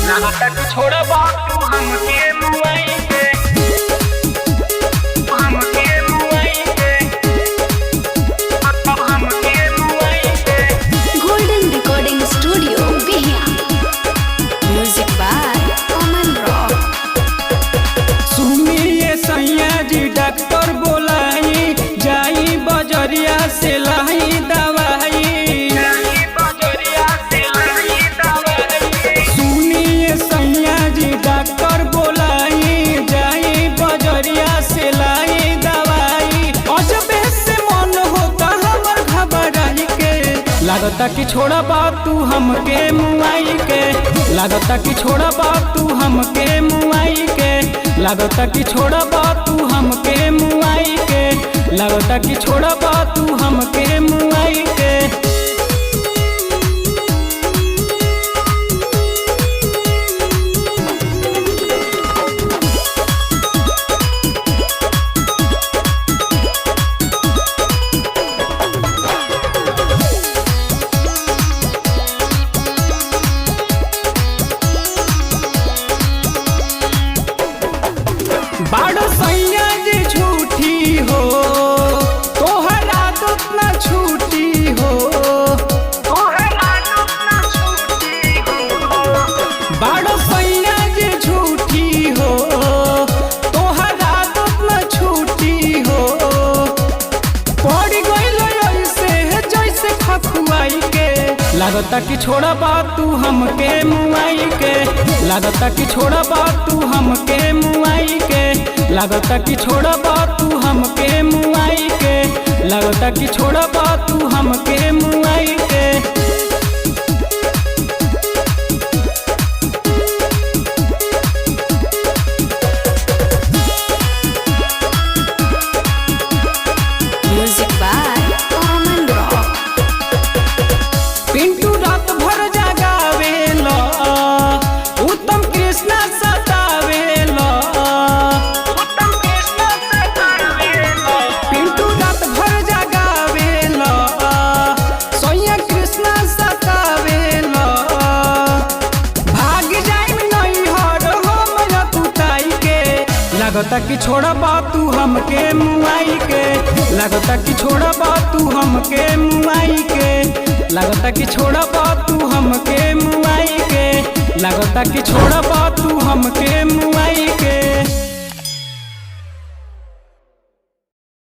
लागता कि छोड़बा तू हमके मुआई के, हमके मुआई के, हमके मुआई के। Golden recording studio Bihiya. Music by Aman rock. सुनिए सैया जी डॉक्टर बोलाई, जाई बजरिया से लाई दवाई। सुनिए सैया जी डॉक्टर बोलाई, जाई बजरिया से लाई दवाई। अजबे से मन होता हमर घबराई के, लागता कि छोड़बा तू हमके मुआई के, लागता कि छोड़बा तू हमके मुआई के, लागता कि छोड़बा तू हमके मुआई के, लागता कि छोड़बा तू हमके मुआई के। बाड़ो सैया जी झूठी हो, तोहर आदत न छूटी हो। बाड़ो सैया जी झूठी हो, तोहर आदत न छूटी हो। पड़ गइल ऐसे जैसे खखुआई के, लागता कि छोड़बा तू हमके मुआई के, लागता कि छोड़बा तू हमके मुआई के, लागता कि छोड़बा तू हमके मुआई के, लागता कि छोड़बा तू हमके मुआई के। Music by Aman rock. Pintu रात भर जगावेला, उत्तम कृष्णा सतावेला। पिंटू रात भर जगावेला, सोया कृष्णा सतावेला। भाग जाइम नैहर हम रतुताई के, लागता कि छोड़बा तू हमके मुआई के, लागता कि छोड़बा तू हमके मुआई के, लागता कि छोड़बा तू हमके मुआई के, लागता कि छोड़बा तू हमके मुआई के।